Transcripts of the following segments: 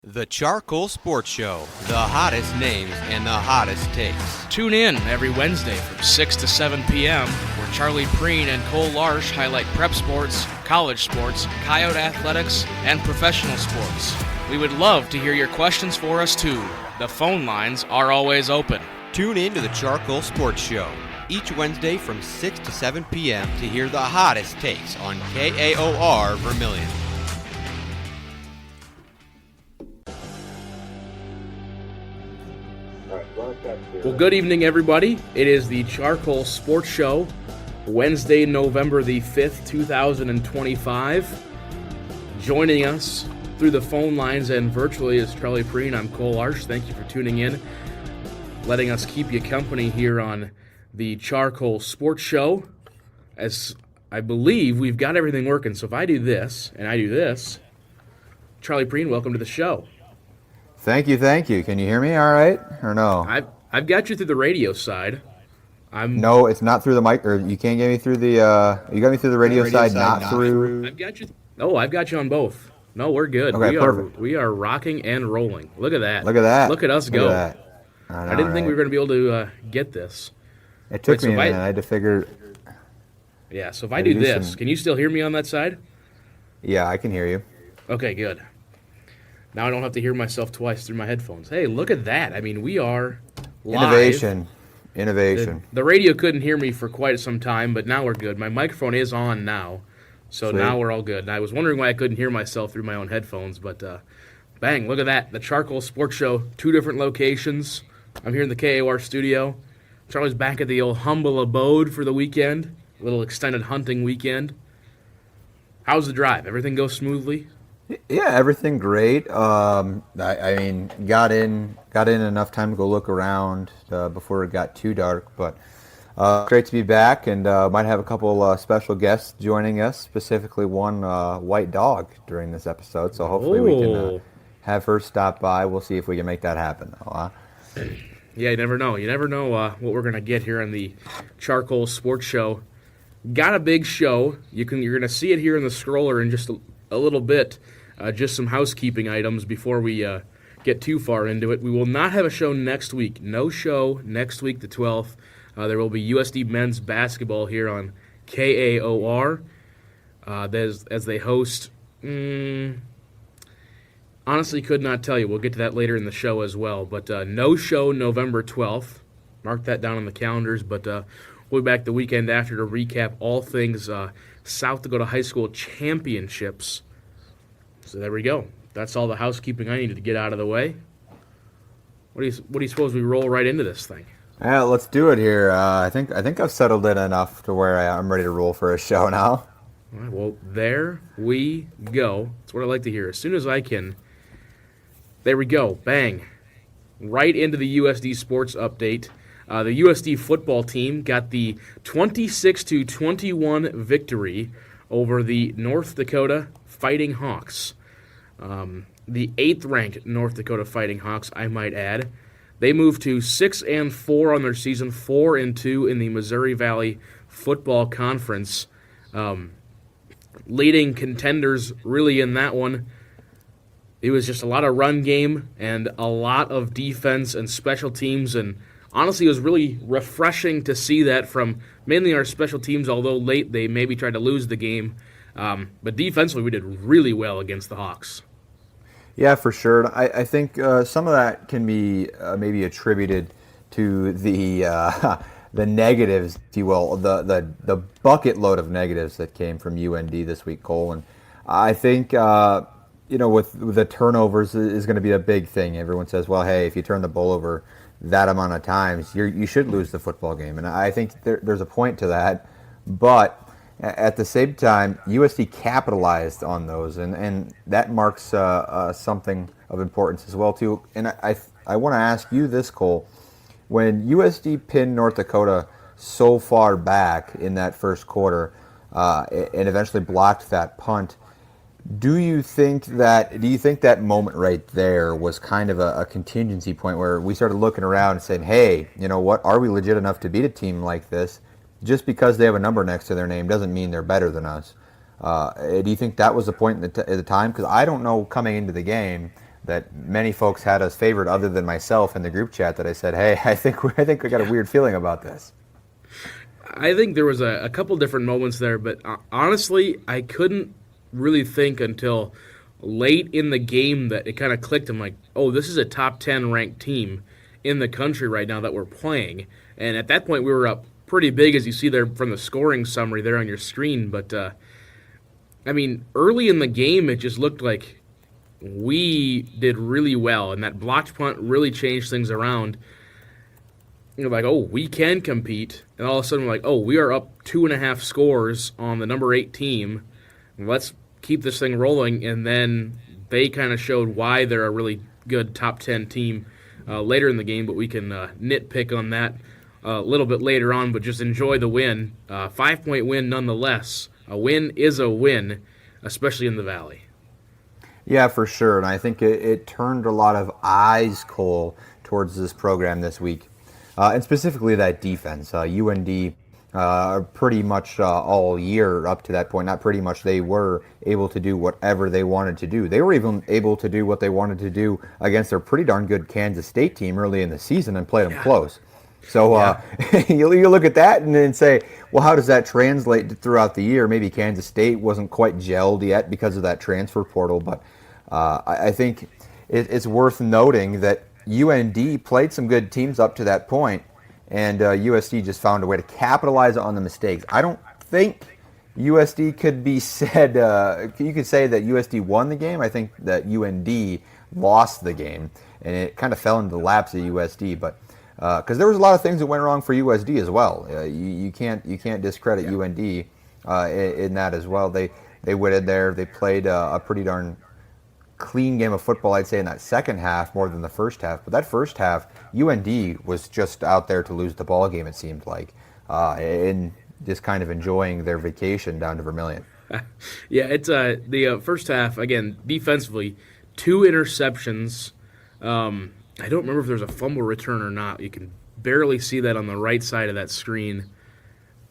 The CharCole Sports Show, the hottest names and the hottest takes. Tune in every Wednesday from 6 to 7 p.m. where Charlie Prien and Cole Larsch highlight prep sports, college sports, coyote athletics, and professional sports. We would love to hear your questions for us too. The phone lines are always open. Tune in to the CharCole Sports Show each Wednesday from 6 to 7 p.m. to hear the hottest takes on KAOR Vermilion. Well, good evening, everybody. It is the CharCole Sports Show, Wednesday, November the 5th, 2025. Joining us through the phone lines and virtually is Charlie Prien. I'm Cole Larsch. Thank you for tuning in, letting us keep you company here on the CharCole Sports Show. As I believe we've got everything working, so if I do this and I do this, Charlie Prien, welcome to the show. Thank you. Can you hear me all right, or no? I've got you through the radio side. No, it's not through the mic, or you can't get me through the, you got me through the radio side, not through. I've got you on both. No, we're good. Okay, perfect. We are rocking and rolling. Look at that. Look at us go. I didn't think we were going to be able to get this. It took me a minute. I had to figure. Yeah, so if I do this, can you still hear me on that side? Yeah, I can hear you. Okay, good. Now I don't have to hear myself twice through my headphones. Hey, look at that. I mean, we are live. Innovation. The radio couldn't hear me for quite some time, but now we're good. My microphone is on now, so Sweet. Now we're all good. And I was wondering why I couldn't hear myself through my own headphones, but bang, look at that. The CharCole Sports Show, 2 different locations. I'm here in the KAOR studio. Charlie's back at the old humble abode for the weekend, a little extended hunting weekend. How's the drive? Everything go smoothly? Yeah, everything great. I mean, got in enough time to go look around before it got too dark. But great to be back, and might have a couple special guests joining us. Specifically, one white dog during this episode. So hopefully we can have her stop by. We'll see if we can make that happen, though. Yeah, you never know. You never know what we're gonna get here on the CharCole Sports Show. Got a big show. You're gonna see it here in the scroller in just a little bit. Just some housekeeping items before we get too far into it. We will not have a show next week. No show next week, the 12th. There will be USD men's basketball here on KAOR as they host. Honestly, could not tell you. We'll get to that later in the show as well. But no show November 12th. Mark that down on the calendars. But we'll be back the weekend after to recap all things South Dakota High School Championships. So there we go. That's all the housekeeping I needed to get out of the way. What do you suppose we roll right into this thing? Yeah, let's do it here. I think I've settled in enough to where I'm ready to roll for a show now. All right, well, there we go. That's what I like to hear. As soon as I can. There we go. Bang. Right into the USD sports update. The USD football team got the 26-21 victory over the North Dakota Fighting Hawks. The 8th-ranked North Dakota Fighting Hawks, I might add. They moved to 6-4 on their season, 4-2 in the Missouri Valley Football Conference. Leading contenders really in that one. It was just a lot of run game and a lot of defense and special teams, and honestly, it was really refreshing to see that from mainly our special teams, although late they maybe tried to lose the game. But defensively, we did really well against the Hawks. Yeah, for sure. I think some of that can be maybe attributed to the the negatives, if you will, the bucket load of negatives that came from UND this week, Cole. And I think with the turnovers is going to be a big thing. Everyone says, well, hey, if you turn the ball over that amount of times, you should lose the football game. And I think there's a point to that. But at the same time, USD capitalized on those, and that marks something of importance as well, too. And I want to ask you this, Cole. When USD pinned North Dakota so far back in that first quarter and eventually blocked that punt, do you think that moment right there was kind of a contingency point where we started looking around and saying, hey, you know what, are we legit enough to beat a team like this? Just because they have a number next to their name doesn't mean they're better than us. Do you think that was the point at the time? Because I don't know coming into the game that many folks had us favored, other than myself in the group chat. That I said, hey, I think we got a weird feeling about this. I think there was a couple different moments there, but honestly, I couldn't really think until late in the game that it kind of clicked. I'm like, oh, this is a top 10 ranked team in the country right now that we're playing. And at that point, we were up pretty big, as you see there from the scoring summary there on your screen. But, I mean, early in the game, it just looked like we did really well, and that blocked punt really changed things around. You're like, oh, we can compete. And all of a sudden, we're like, oh, we are up 2.5 scores on the number 8 team. Let's keep this thing rolling. And then they kind of showed why they're a really good top 10 team later in the game, but we can nitpick on that a little bit later on, but just enjoy the win. 5-point win nonetheless. A win is a win, especially in the Valley. Yeah, for sure. And I think it turned a lot of eyes, Cole, towards this program this week. And specifically that defense. UND pretty much all year up to that point, not pretty much, they were able to do whatever they wanted to do. They were even able to do what they wanted to do against their pretty darn good Kansas State team early in the season and played them close. So you look at that and then say, well, how does that translate throughout the year? Maybe Kansas State wasn't quite gelled yet because of that transfer portal, but I think it's worth noting that UND played some good teams up to that point, and USD just found a way to capitalize on the mistakes. I don't think USD could be said, you could say that USD won the game. I think that UND lost the game, and it kind of fell into the laps of USD, but because there was a lot of things that went wrong for USD as well. You can't discredit UND in that as well. They went in there, they played a pretty darn clean game of football, I'd say, in that second half more than the first half. But that first half, UND was just out there to lose the ball game, it seemed like, and just kind of enjoying their vacation down to Vermilion. Yeah, it's the first half, again, defensively, 2 interceptions. I don't remember if there's a fumble return or not. You can barely see that on the right side of that screen.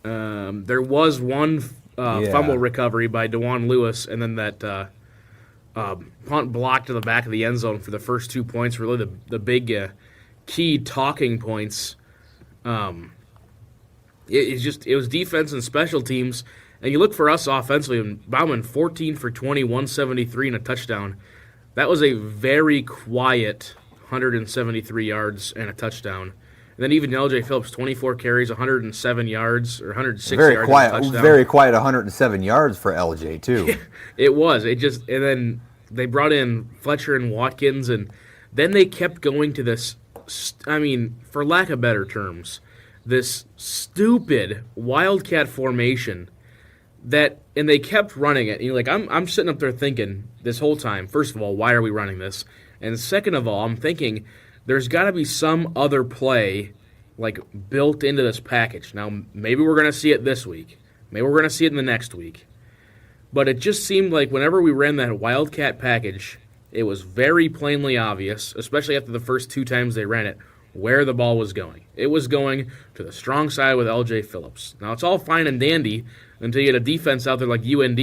There was one fumble recovery by DeJuan Lewis, and then that punt blocked to the back of the end zone for the first 2 points, really the big key talking points. It was defense and special teams. And you look for us offensively, and Bauman 14 for 20, 173 and a touchdown. That was a very quiet 173 yards and a touchdown. And then even LJ Phillips, 24 carries, 107 yards, or 106 yards and a touchdown. Very quiet 107 yards for LJ, too. It was. And then they brought in Fletcher and Watkins, and then they kept going to this, for lack of better terms, this stupid Wildcat formation and they kept running it. And I'm sitting up there thinking this whole time, first of all, why are we running this? And second of all, I'm thinking there's got to be some other play built into this package. Now, maybe we're going to see it this week. Maybe we're going to see it in the next week. But it just seemed like whenever we ran that Wildcat package, it was very plainly obvious, especially after the first 2 times they ran it, where the ball was going. It was going to the strong side with LJ Phillips. Now, it's all fine and dandy until you get a defense out there like UND,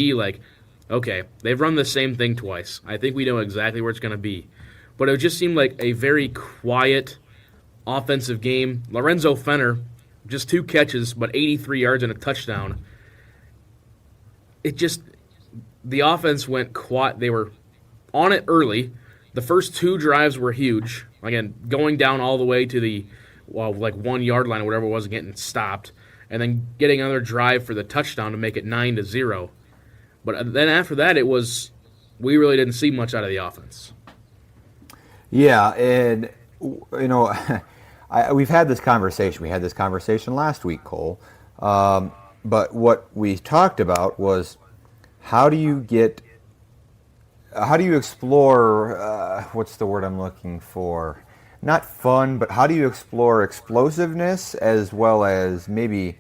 okay, they've run the same thing twice. I think we know exactly where it's going to be. But it just seemed like a very quiet offensive game. Lorenzo Fenner, just 2 catches, but 83 yards and a touchdown. The offense went quiet. They were on it early. The first 2 drives were huge. Again, going down all the way to the 1 yard line or whatever it was and getting stopped. And then getting another drive for the touchdown to make it 9-0. But then after that, we really didn't see much out of the offense. Yeah, and, we've had this conversation. We had this conversation last week, Cole. But what we talked about was how do you explore, what's the word I'm looking for? Not fun, but how do you explore explosiveness as well as maybe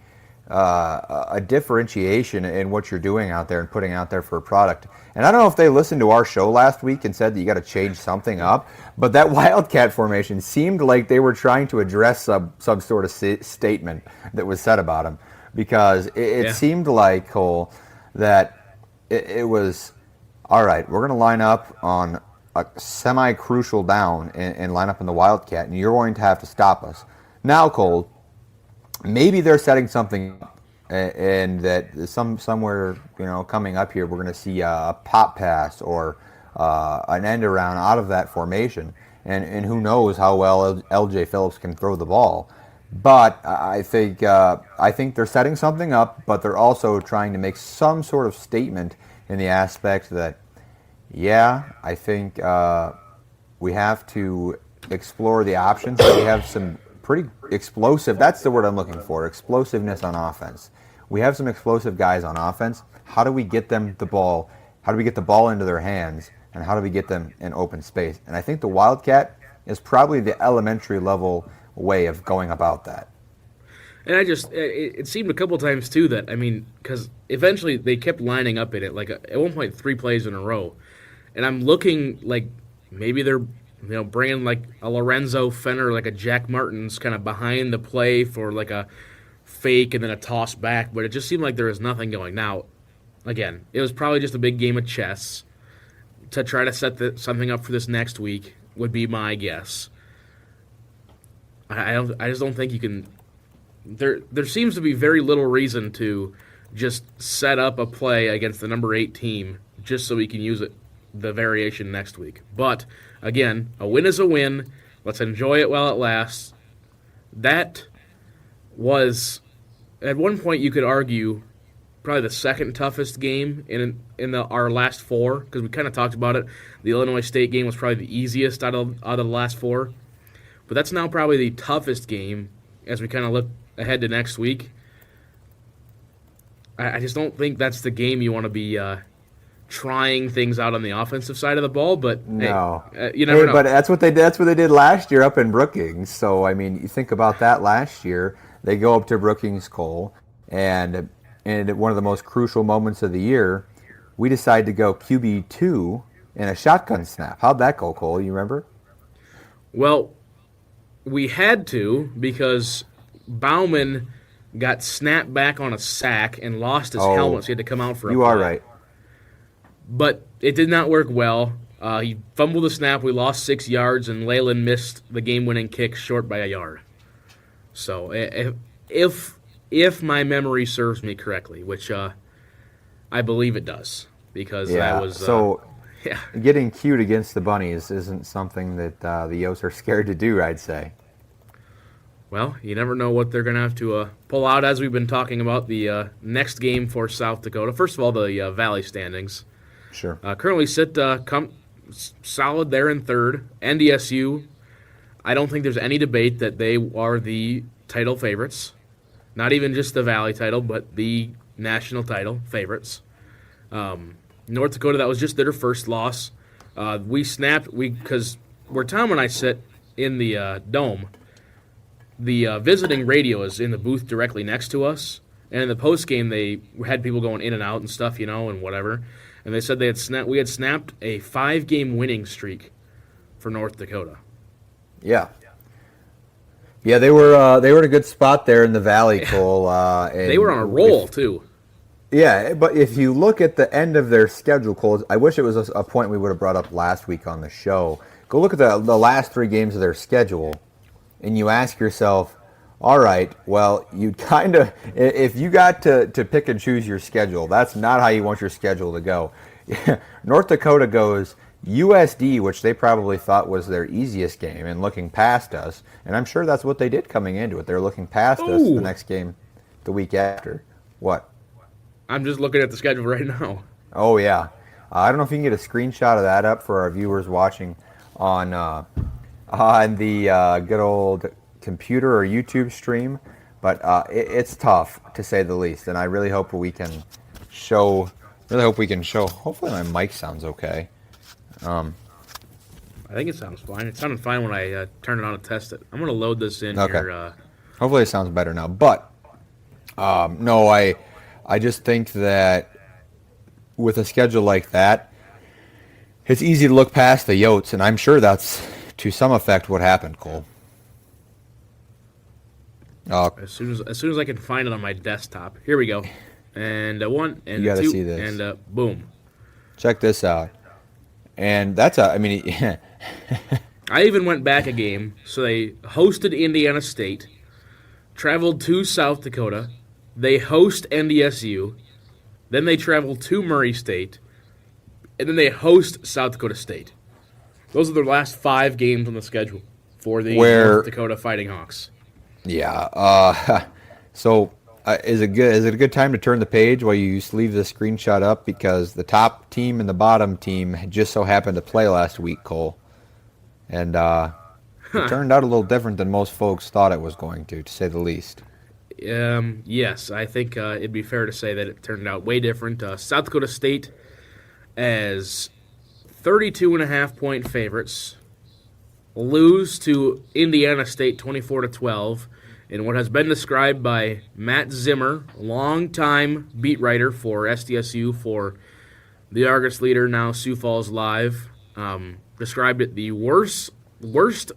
a differentiation in what you're doing out there and putting out there for a product. And I don't know if they listened to our show last week and said that you got to change something up, but that Wildcat formation seemed like they were trying to address some sort of statement that was said about them, because it seemed like, Cole, that it was, all right, we're going to line up on a semi-crucial down and line up in the Wildcat, and you're going to have to stop us. Now, Cole, maybe they're setting something up, and that somewhere coming up here, we're going to see a pop pass or an end around out of that formation, and who knows how well L.J. Phillips can throw the ball. But I think they're setting something up, but they're also trying to make some sort of statement in the aspect that, yeah, I think we have to explore the options. We have some pretty explosive, that's the word I'm looking for, explosiveness on offense. We have some explosive guys on offense. How do we get them the ball? How do we get the ball into their hands? And how do we get them in open space? And I think the Wildcat is probably the elementary level way of going about that. And it seemed a couple times too that, because eventually they kept lining up in it, like at one point 3 plays in a row. And I'm looking like maybe they're bringing like a Lorenzo Fenner, like a Jack Martins kind of behind the play for like a fake and then a toss back, but it just seemed like there was nothing going. Now, again, it was probably just a big game of chess to try to set something up for this next week would be my guess. I just don't think you can. There seems to be very little reason to just set up a play against the number 8 team just so we can use the variation next week. But again, a win is a win. Let's enjoy it while it lasts. That was, at one point you could argue, probably the second toughest game in our last 4, because we kind of talked about it. The Illinois State game was probably the easiest out of the last 4. But that's now probably the toughest game as we kind of look ahead to next week. I just don't think that's the game you want to be trying things out on the offensive side of the ball. But no, you never know. But that's what they did last year up in Brookings. So you think about that last year. They go up to Brookings, Cole, and at one of the most crucial moments of the year, we decide to go QB2 in a shotgun snap. How'd that go, Cole? You remember? Well, we had to because Bauman got snapped back on a sack and lost his helmet, so he had to come out for a play. You are right. But it did not work well. He fumbled the snap. We lost 6 yards, and Leyland missed the game-winning kick short by a yard. So if my memory serves me correctly, which I believe it does, because I was getting cute against the Bunnies isn't something that the Yotes are scared to do, I'd say. Well, you never know what they're going to have to pull out, as we've been talking about the next game for South Dakota. First of all, the Valley standings. Sure. Currently sit solid there in third. NDSU, I don't think there's any debate that they are the title favorites. Not even just the Valley title, but the national title favorites. North Dakota, that was just their first loss. Because where Tom and I sit in the dome, the visiting radio is in the booth directly next to us. And in the postgame, they had people going in and out and stuff, and whatever. And they said we had snapped a 5-game winning streak for North Dakota. Yeah. Yeah, they were in a good spot there in the Valley, Cole. They were on a roll, too. Yeah, but if you look at the end of their schedule, Cole, I wish it was a point we would have brought up last week on the show. Go look at the last 3 games of their schedule, and you ask yourself, all right, well, you kind of, if you got to pick and choose your schedule, that's not how you want your schedule to go. North Dakota goes USD, which they probably thought was their easiest game, and looking past us, and I'm sure that's what they did coming into it. They're looking past us the next game the week after. What? I'm just looking at the schedule right now. Oh, yeah. I don't know if you can get a screenshot of that up for our viewers watching on the good old computer or YouTube stream, but it's tough, to say the least, and I really hope we can show. Hopefully my mic sounds okay. I think it sounds fine. It sounded fine when I turned it on to test it. I'm going to load this in here. Hopefully it sounds better now. But, no, I just think that with a schedule like that, it's easy to look past the Yotes, and I'm sure that's, to some effect, what happened, Cole. As soon as I can find it on my desktop. Here we go. And a 1, and you a gotta 2, see this. and boom. Check this out. And that's I mean, I even went back a game. So they hosted Indiana State, traveled to South Dakota. They host NDSU. Then they travel to Murray State. And then they host South Dakota State. Those are their last 5 games on the schedule for the North Dakota Fighting Hawks. Yeah. So is it a good time to turn the page while you leave the screenshot up, because the top team and the bottom team just so happened to play last week, Cole, and it turned out a little different than most folks thought it was going to say the least. Yes, I think it'd be fair to say that it turned out way different. South Dakota State as 32.5-point favorites lose to Indiana State 24-12 in what has been described by Matt Zimmer, longtime beat writer for SDSU for the Argus Leader, now Sioux Falls Live, described it the worst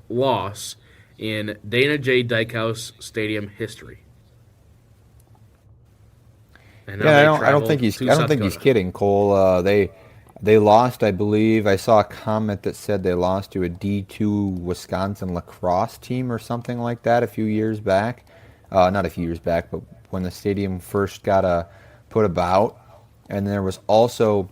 loss in Dana J. Dykhouse Stadium history. And yeah, I don't think he's kidding, Cole. They lost, I believe. I saw a comment that said they lost to a D2 Wisconsin lacrosse team or something like that a few years back. Not a few years back, but when the stadium first got put about. And there was also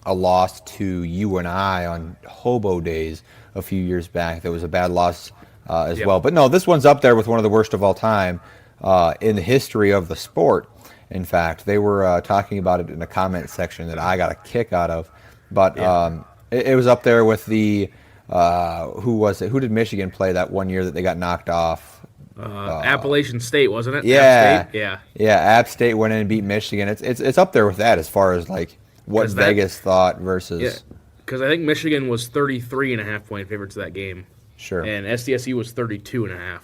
a loss to UNI on Hobo Days a few years back. That was a bad loss as well. But no, this one's up there with one of the worst of all time in the history of the sport. In fact, they were talking about it in a comment section that I got a kick out of. But it was up there with the who was it? Who did Michigan play that one year that they got knocked off? Appalachian State, wasn't it? Yeah, App State? Yeah. App State went in and beat Michigan. It's up there with that as far as like what Vegas thought versus. Yeah, because I think Michigan was 33.5-point favorites of that game. Sure. And SDSU was 32.5.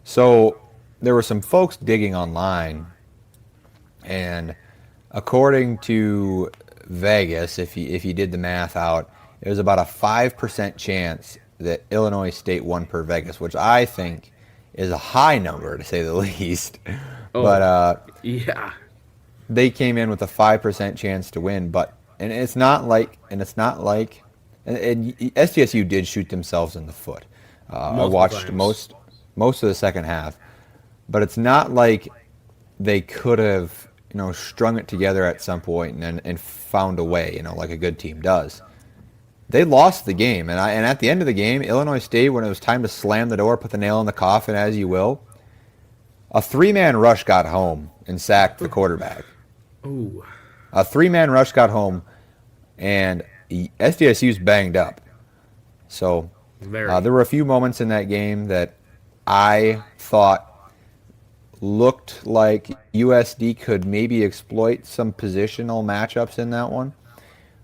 So there were some folks digging online. And according to Vegas, if you did the math out, it was about a 5% chance that Illinois State won per Vegas, which I think is a high number to say the least. Oh, but yeah, they came in with a 5% chance to win. And SDSU did shoot themselves in the foot. I watched most of the second half, but it's not like they could have strung it together at some point and found a way, like a good team does. They lost the game, and at the end of the game, Illinois State, when it was time to slam the door, put the nail in the coffin, as you will, a 3-man rush got home and sacked the quarterback. Ooh. A 3-man rush got home, and SDSU's banged up. So there were a few moments in that game that I thought looked like USD could maybe exploit some positional matchups in that one.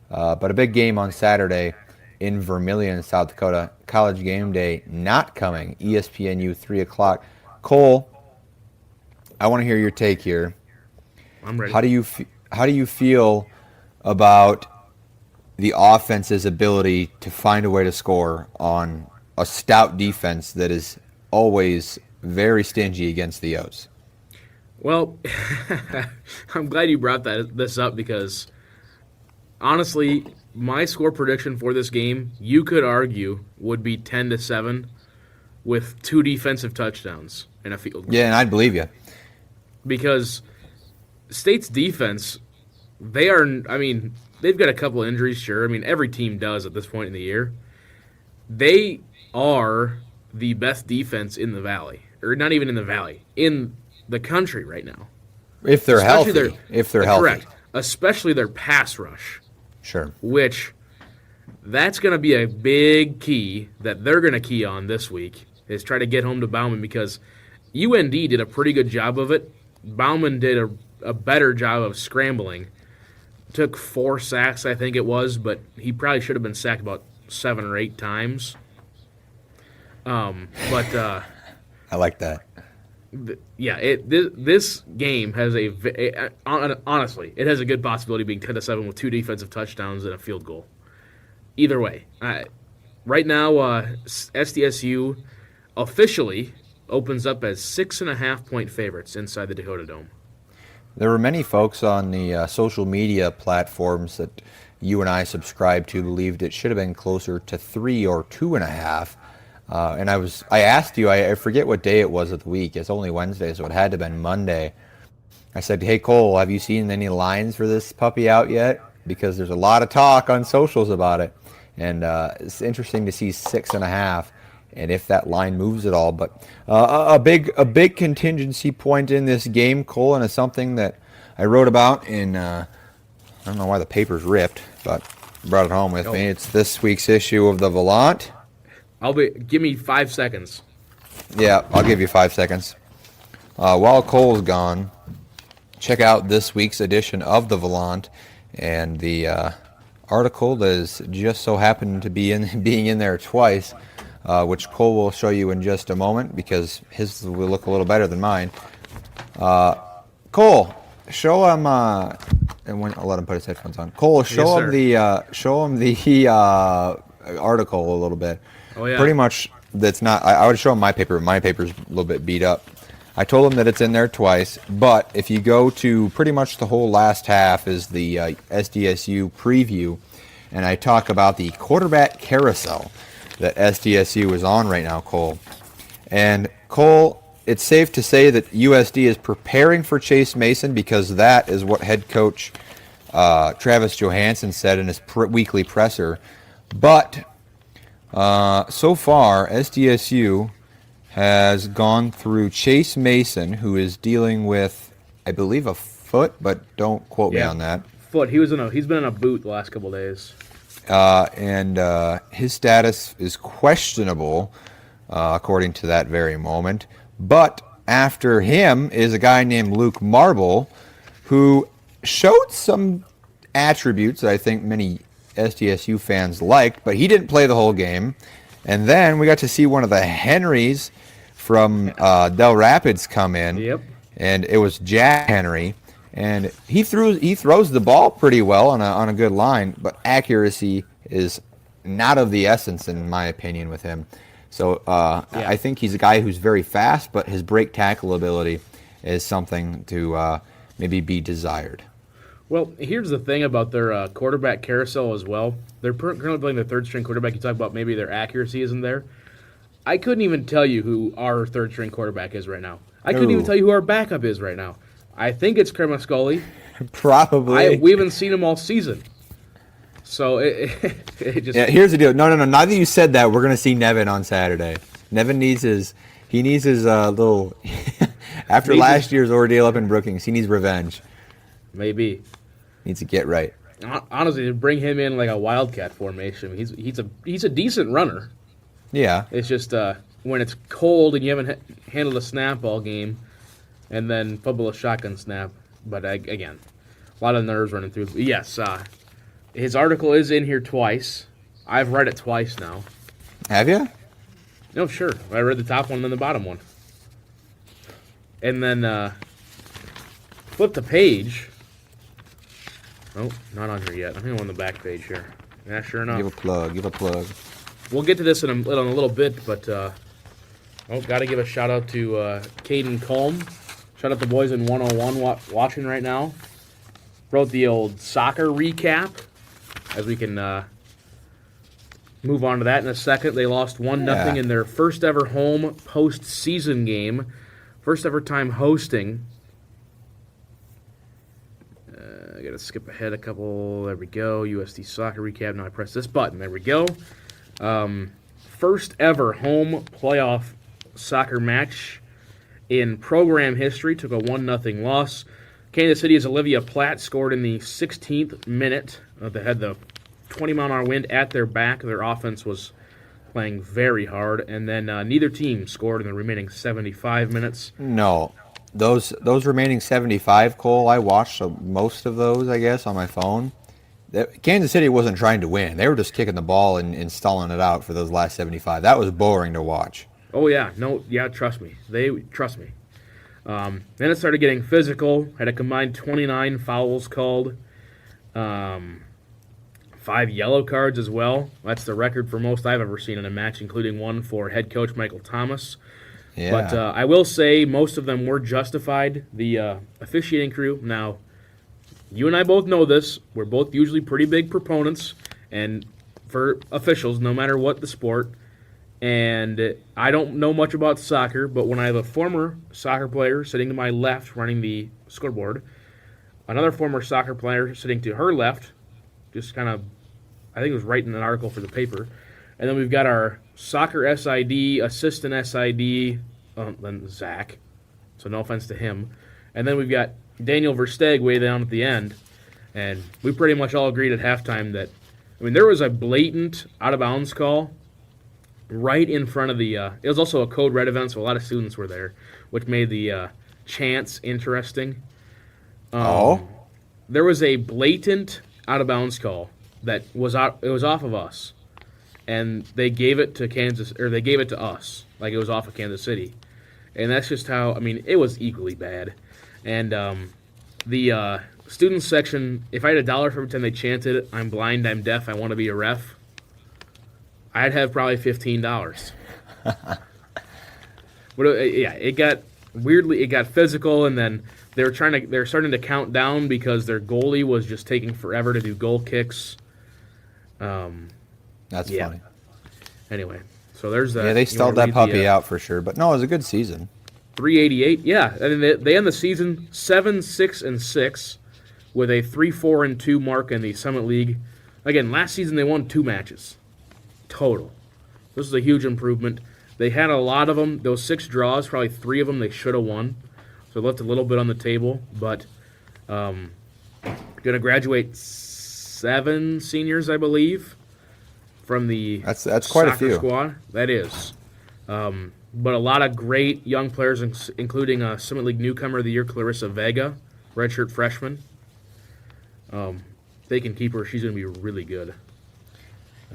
But a big game on Saturday in Vermillion, South Dakota. College Game Day not coming. ESPNU 3 o'clock. Cole, I want to hear your take here. I'm ready. How do you feel about the offense's ability to find a way to score on a stout defense that is always very stingy against the O's? Well, I'm glad you brought this up because, honestly, my score prediction for this game, you could argue, would be 10-7 with 2 defensive touchdowns and a field goal. Yeah, and I'd believe you. Because State's defense, they've got a couple of injuries, sure. I mean, every team does at this point in the year. They are the best defense in the Valley. Or not even in the Valley, in the country right now. If they're healthy. Correct. Especially their pass rush. Sure. Which, that's going to be a big key that they're going to key on this week, is try to get home to Bauman, because UND did a pretty good job of it. Bauman did a better job of scrambling. Took 4 sacks, I think it was, but he probably should have been sacked about 7 or 8 times. I like that. This game has honestly, it has a good possibility of being 10-7 with 2 defensive touchdowns and a field goal. Either way, right now SDSU officially opens up as 6.5-point favorites inside the Dakota Dome. There were many folks on the social media platforms that you and I subscribed to believed it should have been closer to 3 or 2.5. And I asked you, I forget what day it was of the week. It's only Wednesday, so it had to have been Monday. I said, hey, Cole, have you seen any lines for this puppy out yet? Because there's a lot of talk on socials about it. And it's interesting to see 6.5 and if that line moves at all. But a big contingency point in this game, Cole, and it's something that I wrote about in, I don't know why the paper's ripped, but brought it home with me. It's this week's issue of the Volant. Give me 5 seconds. Yeah, I'll give you 5 seconds. While Cole's gone, check out this week's edition of the Volant, and the article that is just so happened to be being in there twice, which Cole will show you in just a moment because his will look a little better than mine. Cole, show him. And I'll let him put his headphones on. Cole, show him the article a little bit. Oh yeah. Pretty much, that's not. I would show him my paper. My paper's a little bit beat up. I told him that it's in there twice, but if you go to pretty much the whole last half is the SDSU preview, and I talk about the quarterback carousel that SDSU is on right now, Cole. And Cole, it's safe to say that USD is preparing for Chase Mason because that is what head coach Travis Johansson said in his weekly presser. But so far, SDSU has gone through Chase Mason, who is dealing with, I believe, a foot, but don't quote me on that. Foot. He's been in a boot the last couple of days. And his status is questionable, according to that very moment. But after him is a guy named Luke Marble, who showed some attributes that I think many SDSU fans liked, but he didn't play the whole game. And then we got to see one of the Henrys from Del Rapids come in. Yep. And it was Jack Henry. And he throws the ball pretty well on a good line, but accuracy is not of the essence, in my opinion, with him. So I think he's a guy who's very fast, but his break tackle ability is something to maybe be desired. Well, here's the thing about their quarterback carousel as well. They're currently playing their third-string quarterback. You talk about maybe their accuracy isn't there. I couldn't even tell you who our third-string quarterback is right now. I couldn't even tell you who our backup is right now. I think it's Cremascoli. Probably. We haven't seen him all season. So it just... Yeah, here's the deal. No. Now that you said that, we're going to see Nevin on Saturday. Nevin needs his little... After last year's ordeal up in Brookings, he needs revenge. Maybe. Needs to get right. Honestly, to bring him in like a wildcat formation, he's a decent runner. Yeah. It's just when it's cold and you haven't handled a snap all game, and then fumble a shotgun snap. But again, a lot of nerves running through. Yes, his article is in here twice. I've read it twice now. Have you? No, sure. I read the top one and then the bottom one. And then flip the page. Oh, not on here yet. I think I'm on the back page here. Yeah, sure enough. Give a plug. We'll get to this in a little bit, but got to give a shout out to Caden Colm. Shout out the boys in 101 watching right now. Wrote the old soccer recap, as we can move on to that in a second. They lost 1-0 in their first ever home postseason game. First ever time hosting. I got to skip ahead a couple. There we go. USD soccer recap. Now I press this button. There we go. First ever home playoff soccer match in program history. Took a 1-0 loss. Kansas City's Olivia Platt scored in the 16th minute. They had the 20-mile-an-hour wind at their back. Their offense was playing very hard. And then neither team scored in the remaining 75 minutes. No. Those remaining 75, Cole, I watched most of those, I guess, on my phone. Kansas City wasn't trying to win. They were just kicking the ball and stalling it out for those last 75. That was boring to watch. Oh, yeah. Trust me. Trust me. Then it started getting physical. Had a combined 29 fouls called. 5 yellow cards as well. That's the record for most I've ever seen in a match, including one for head coach Michael Thomas. Yeah. But I will say most of them were justified. The officiating crew, now, you and I both know this. We're both usually pretty big proponents and for officials, no matter what the sport. And I don't know much about soccer, but when I have a former soccer player sitting to my left running the scoreboard, another former soccer player sitting to her left, just kind of, I think it was writing an article for the paper. And then we've got our soccer SID, assistant SID, then Zach, so no offense to him. And then we've got Daniel Versteeg way down at the end. And we pretty much all agreed at halftime that, there was a blatant out-of-bounds call right in front of the, it was also a code red event, so a lot of students were there, which made the chants interesting. There was a blatant out-of-bounds call that was off of us, and they gave it to they gave it to us, like it was off of Kansas City, and that's just how, it was equally bad. And the student section, if I had $1 for every time they chanted, "I'm blind, I'm deaf, I want to be a ref," I'd have probably $15. But it got physical, and then they were starting to count down because their goalie was just taking forever to do goal kicks. That's funny. Anyway, so there's that. Yeah, they stalled that puppy out for sure, but no, it was a good season. 388. Yeah, they end the season 7-6-6 with a 3-4-2 mark in the Summit League. Again, last season they won 2 matches total. This is a huge improvement. They had a lot of them. Those 6 draws, probably 3 of them they should have won. So left a little bit on the table, but going to graduate 7 seniors, I believe, from the that's quite a few squad. That is, but a lot of great young players, including Summit League newcomer of the year, Clarissa Vega, redshirt freshman. They can keep her; she's going to be really good.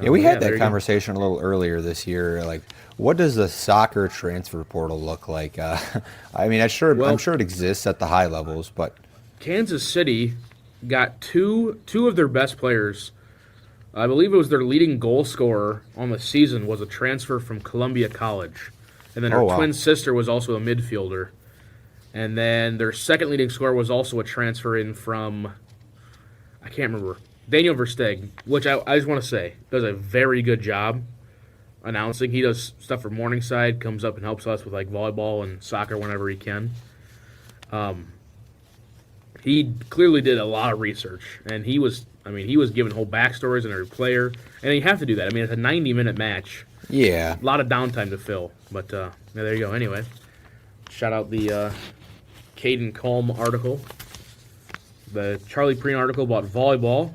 Yeah, we had that conversation a little earlier this year. Like, what does the soccer transfer portal look like? I'm sure it exists at the high levels, but Kansas City got two of their best players. I believe it was their leading goal scorer on the season was a transfer from Columbia College, and then her twin sister was also a midfielder, and then their second leading scorer was also a transfer in from, I can't remember, Daniel Versteeg, which I just want to say does a very good job announcing. He does stuff for Morningside, comes up and helps us with like volleyball and soccer whenever he can. He clearly did a lot of research, and he was giving whole backstories on every player, and you have to do that. It's a 90-minute match. Yeah. A lot of downtime to fill, but there you go. Anyway, shout out the Caden Colm article, the Charlie Prien article about volleyball.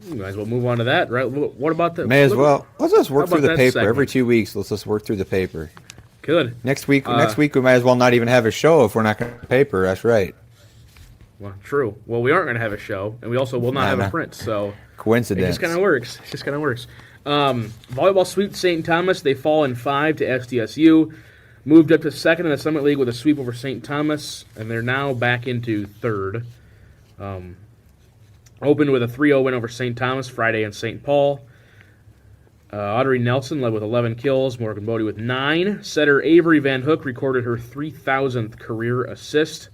You might as well move on to that, right? What about the... May as well. Let's just work through the paper. Segment? Every 2 weeks, let's just work through the paper. Good. Next week, we might as well not even have a show if we're not going to paper. That's right. Well, true. Well, we aren't going to have a show, and we also will not have a print, so... Coincidence. It just kind of works. Volleyball sweep St. Thomas. They fall in 5 to SDSU. Moved up to second in the Summit League with a sweep over St. Thomas, and they're now back into third. Opened with a 3-0 win over St. Thomas Friday in St. Paul. Audrey Nelson led with 11 kills, Morgan Bodie with 9. Setter Avery Van Hook recorded her 3,000th career assist.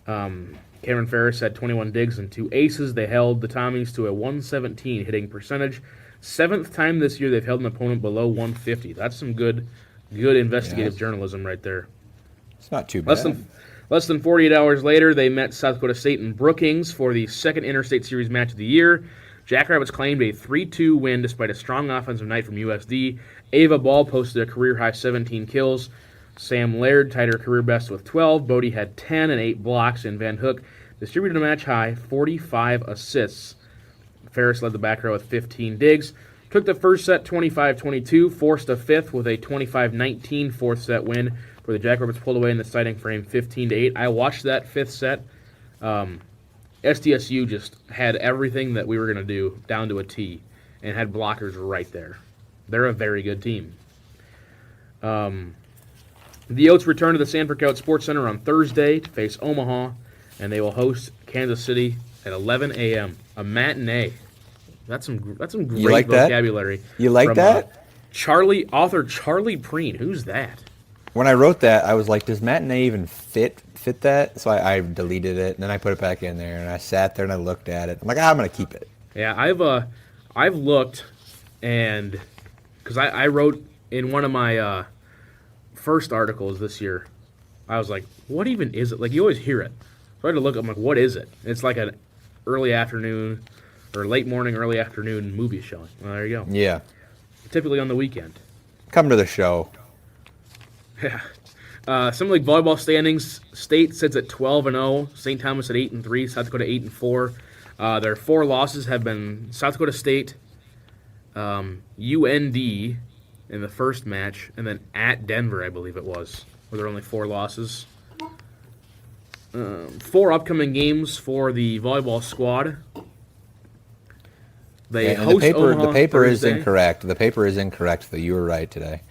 Cameron Ferris had 21 digs and 2 aces. They held the Tommies to a 117 hitting percentage. 7th time this year they've held an opponent below 150. That's some good investigative journalism right there. It's not too bad. Less than 48 hours later, they met South Dakota State in Brookings for the second Interstate Series match of the year. Jackrabbits claimed a 3-2 win despite a strong offensive night from USD. Ava Ball posted a career-high 17 kills. Sam Laird tied her career best with 12. Bodie had 10 and 8 blocks, and Van Hook distributed a match-high 45 assists. Ferris led the back row with 15 digs. Took the first set 25-22, forced a fifth with a 25-19 fourth set win, where the Jackrabbits pulled away in the exciting frame 15-8. I watched that fifth set. SDSU just had everything that we were going to do down to a T and had blockers right there. They're a very good team. The Oats return to the Sanford Cout Sports Center on Thursday to face Omaha, and they will host Kansas City at 11 a.m. A matinee. That's some great vocabulary. You like that? Author Charlie Prien. Who's that? when I wrote that, I was like, does matinee even fit that? So I deleted it, and then I put it back in there, and I sat there and I looked at it. I'm like, I'm going to keep it. Yeah, I've looked, and because I wrote in one of my first articles this year, I was like, what even is it? Like, you always hear it. So I had to look up, I'm like, what is it? It's like an early afternoon or late morning, early afternoon movie showing. Well, there you go. Yeah. Typically on the weekend. Come to the show. Yeah. Some league volleyball standings: State sits at 12-0, St. Thomas at 8-3, South Dakota 8-4. Their 4 losses have been South Dakota State, UND in the first match, and then at Denver, I believe it was, where there are only 4 losses. 4 upcoming games for the volleyball squad. They host Omaha the paper Thursday. is incorrect. The paper is incorrect, though. You were right today.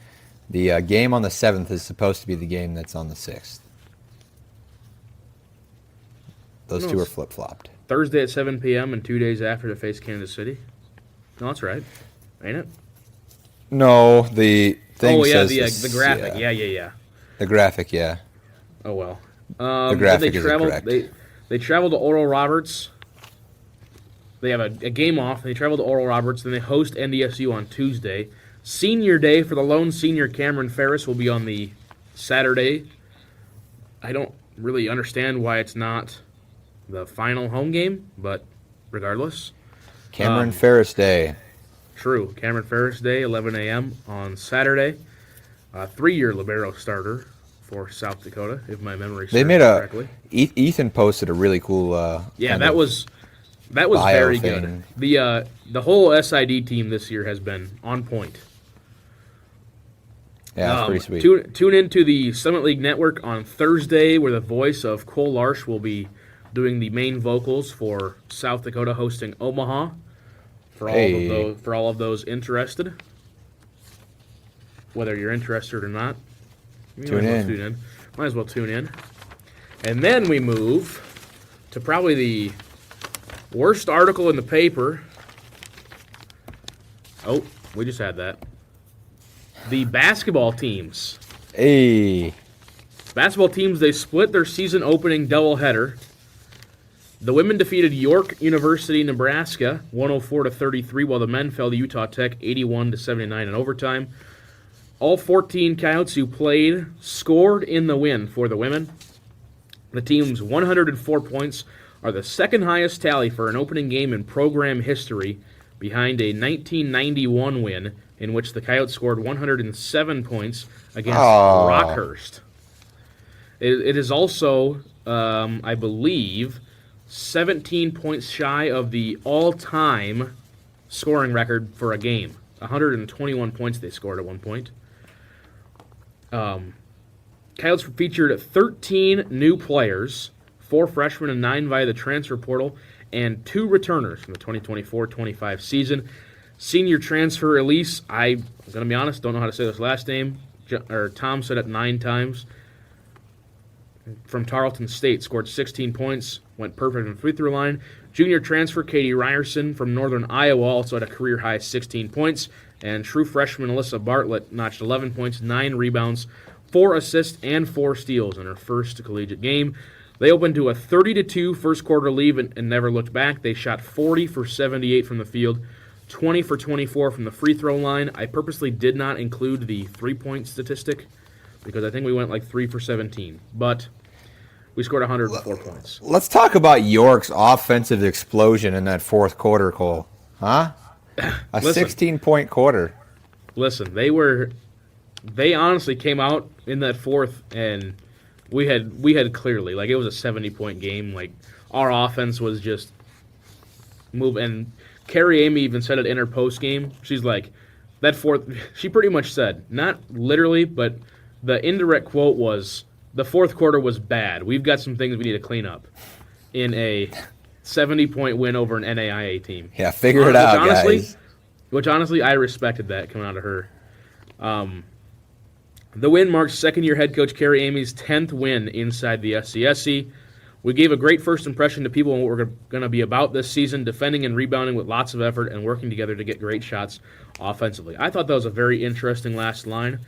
The game on the 7th is supposed to be the game that's on the 6th. Those two are flip-flopped. Thursday at 7 p.m. and 2 days after to face Kansas City. No, that's right. Ain't it? No, the thing says... the graphic. Yeah. The graphic, yeah. Oh, well. The graphic is incorrect. They travel to Oral Roberts. They have a game off. They travel to Oral Roberts. Then they host NDSU on Tuesday. Senior Day for the lone senior Cameron Ferris will be on the Saturday. I don't really understand why it's not the final home game, but regardless. Cameron Ferris Day. True. Cameron Ferris Day, 11 a.m. on Saturday. 3-year libero starter for South Dakota, if my memory serves correctly. Ethan posted a really cool that was very good. The whole SID team this year has been on point. Yeah, it's pretty sweet. Tune into the Summit League Network on Thursday, where the voice of Cole Larsch will be doing the main vocals for South Dakota hosting Omaha. For all of those interested, whether you're interested or not, might as well tune in. And then we move to probably the worst article in the paper. Oh, we just had that. The basketball teams. Basketball teams, they split their season opening doubleheader. The women defeated York University, Nebraska, 104-33, while the men fell to Utah Tech, 81-79 in overtime. All 14 Coyotes who played scored in the win for the women. The team's 104 points are the second highest tally for an opening game in program history, behind a 1991 win in which the Coyotes scored 107 points against Rockhurst. It is also, I believe, 17 points shy of the all-time scoring record for a game. 121 points they scored at one point. Coyotes featured 13 new players, 4 freshmen and 9 via the transfer portal, and 2 returners from the 2024-25 season. Senior transfer Elise, I'm going to be honest, don't know how to say this last name. Tom said it 9 times. From Tarleton State, scored 16 points, went perfect on the free-throw line. Junior transfer Katie Ryerson from Northern Iowa also had a career-high 16 points. And true freshman Alyssa Bartlett notched 11 points, 9 rebounds, 4 assists, and 4 steals in her first collegiate game. They opened to a 30-2 first-quarter lead and never looked back. They shot 40 for 78 from the field, 20 for 24 from the free-throw line. I purposely did not include the three-point statistic because I think we went like 3 for 17. But we scored 104 points. Let's talk about York's offensive explosion in that fourth quarter, Cole. Huh? A 16-point quarter. Listen, they honestly came out in that fourth, and we had clearly, like, it was a 70-point game. Like, our offense was just move. And Carrie Amy even said it in her post game. She's like, that fourth. She pretty much said, not literally, but the indirect quote was, the fourth quarter was bad. We've got some things we need to clean up in a 70-point win over an NAIA team. Yeah, figure it out, guys. Which, honestly, I respected that coming out of her. The win marks second-year head coach Carrie Amy's 10th win inside the SCSC. We gave a great first impression to people on what we're going to be about this season, defending and rebounding with lots of effort and working together to get great shots offensively. I thought that was a very interesting last line.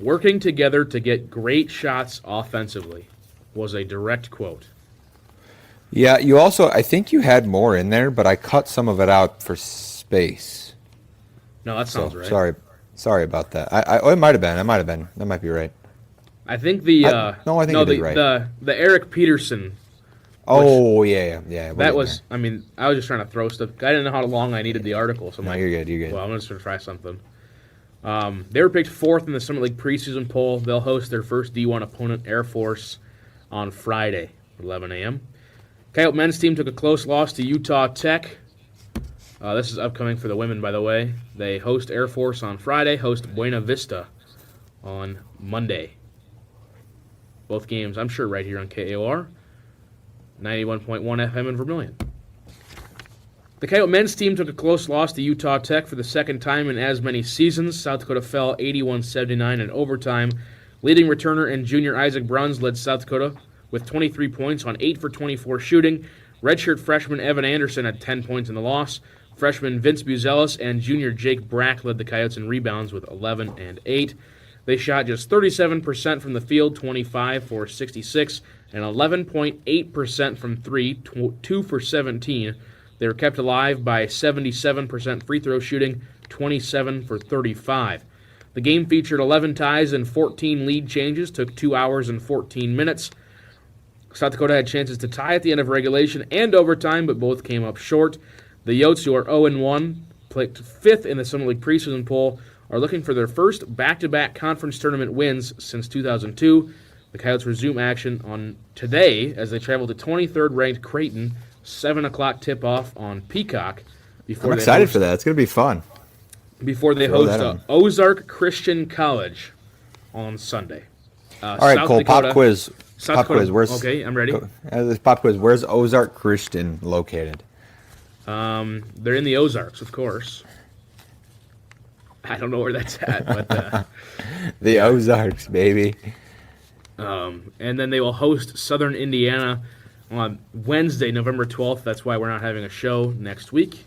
Working together to get great shots offensively was a direct quote. Yeah, you also, I think you had more in there, but I cut some of it out for space. No, that sounds right. Sorry about that. It might have been. That might be right. I think the Eric Peterson. Oh yeah. That was. I mean, I was just trying to throw stuff. I didn't know how long I needed the article, so I'm you're good. Well, I'm just gonna try something. They were picked 4th in the Summit League preseason poll. They'll host their first D1 opponent, Air Force, on Friday, 11 a.m. Coyote men's team took a close loss to Utah Tech. This is upcoming for the women, by the way. They host Air Force on Friday, host Buena Vista on Monday. Both games, I'm sure, right here on KAOR, 91.1 FM in Vermilion. The Coyote men's team took a close loss to Utah Tech for the second time in as many seasons. South Dakota fell 81-79 in overtime. Leading returner and junior Isaac Bruns led South Dakota with 23 points on 8 for 24 shooting. Redshirt freshman Evan Anderson had 10 points in the loss. Freshman Vince Buzelis and junior Jake Brack led the Coyotes in rebounds with 11 and 8. They shot just 37% from the field, 25 for 66, and 11.8% from 3, 2 for 17. They were kept alive by 77% free throw shooting, 27 for 35. The game featured 11 ties and 14 lead changes, took 2 hours and 14 minutes. South Dakota had chances to tie at the end of regulation and overtime, but both came up short. The Yotes, who are 0-1, picked 5th in the Summit League preseason poll, are looking for their first back-to-back conference tournament wins since 2002. The Coyotes resume action on today as they travel to 23rd ranked Creighton, 7 o'clock tip-off on Peacock. I'm excited for that. It's going to be fun. Before they host Ozark Christian College on Sunday. All right, South Cole, Dakota, pop quiz. Pop quiz. Okay, I'm ready. This pop quiz. Where's Ozark Christian located? They're in the Ozarks, of course. I don't know where that's at, but the Ozarks, baby. And then they will host Southern Indiana on Wednesday, November 12th. That's why we're not having a show next week.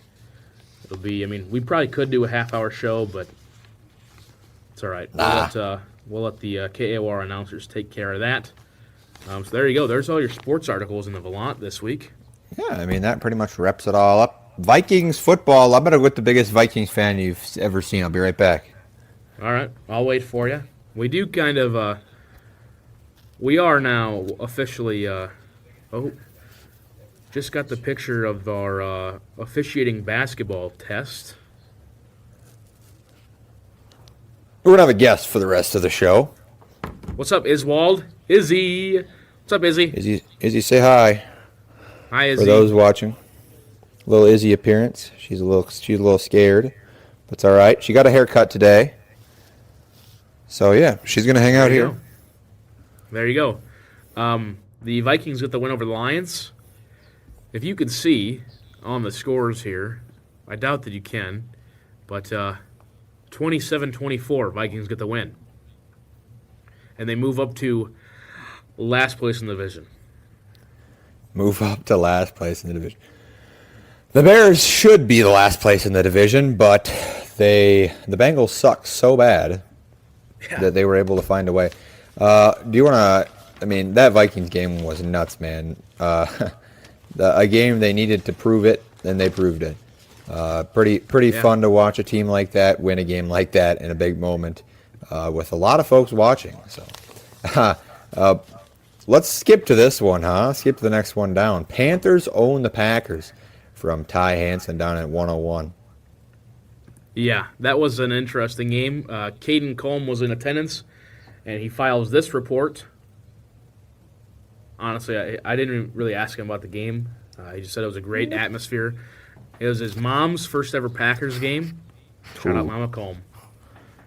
It'll be, we probably could do a half-hour show, but it's all right. We'll let the KAOR announcers take care of that. So there you go. There's all your sports articles in the Volant this week. Yeah, that pretty much wraps it all up. Vikings football. I'm going to go with the biggest Vikings fan you've ever seen. I'll be right back. All right. I'll wait for you. We do kind of, we are now officially, just got the picture of our officiating basketball test. We're going to have a guest for the rest of the show. What's up, Iswald? Izzy. What's up, Izzy? Izzy, say hi. Hi, Izzy. For those watching. Little Izzy appearance. She's a little scared, but it's all right. She got a haircut today. So, yeah, she's going to hang out here. There you go. The Vikings get the win over the Lions. If you can see on the scores here, I doubt that you can, but 27-24, Vikings get the win. And they move up to last place in the division. Move up to last place in the division. The Bears should be the last place in the division, but the Bengals suck so bad that they were able to find a way. Do you want to... that Vikings game was nuts, man. A game they needed to prove it, and they proved it. Pretty fun to watch a team like that win a game like that in a big moment with a lot of folks watching. So, let's skip to this one, huh? Skip to the next one down. Panthers own the Packers from Ty Hansen down at 101. Yeah, that was an interesting game. Caden Colm was in attendance, and he files this report. Honestly, I didn't really ask him about the game. He just said it was a great atmosphere. It was his mom's first ever Packers game. Shout out Mama Colm.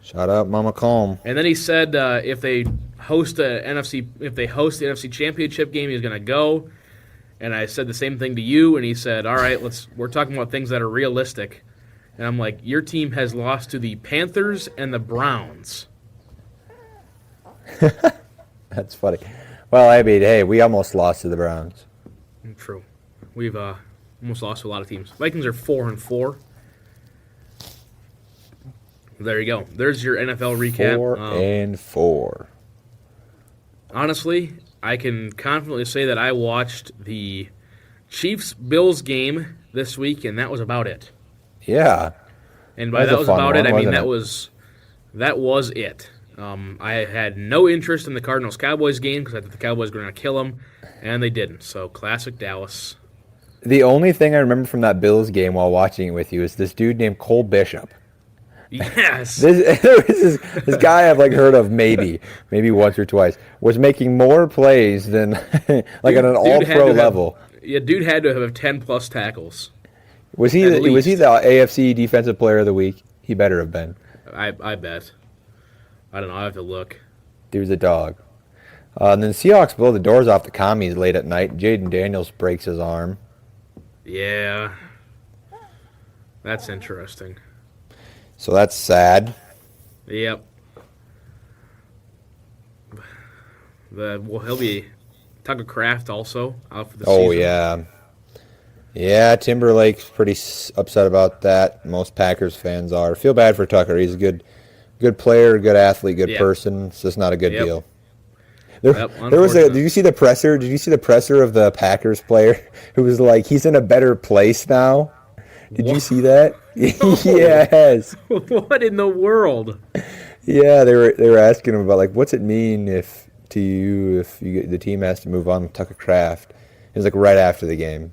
Shout out Mama Colm. And then he said if they host the NFC Championship game, he's going to go. And I said the same thing to you, and he said, "All right, we're talking about things that are realistic." And I'm like, "Your team has lost to the Panthers and the Browns." That's funny. Well, hey, we almost lost to the Browns. True. We've almost lost to a lot of teams. Vikings are 4-4. There you go. There's your NFL recap. 4-4. Honestly, I can confidently say that I watched the Chiefs-Bills game this week, and that was about it. Yeah. And by that was about it, I mean that was it. I had no interest in the Cardinals-Cowboys game because I thought the Cowboys were going to kill them, and they didn't. So, classic Dallas. The only thing I remember from that Bills game while watching it with you is this dude named Cole Bishop. Yes. This guy I've heard of maybe once or twice was making more plays than at an all-pro level. Dude had to have 10-plus tackles. Was he the AFC Defensive Player of the Week? He better have been. I bet. I don't know. I have to look. Dude's a dog. And then Seahawks blow the doors off the commies late at night. Jaden Daniels breaks his arm. Yeah. That's interesting. So that's sad. Yep. He'll be Tucker Kraft also out for the season. Oh, yeah. Yeah, Timberlake's pretty upset about that. Most Packers fans are. Feel bad for Tucker. He's a good player, good athlete, good person. It's just not a good deal. There was did you see the presser? Did you see the presser of the Packers player who was like, he's in a better place now? Did you see that? Yes. What in the world? Yeah, they were asking him about what's it mean if the team has to move on with Tucker Kraft. It was right after the game.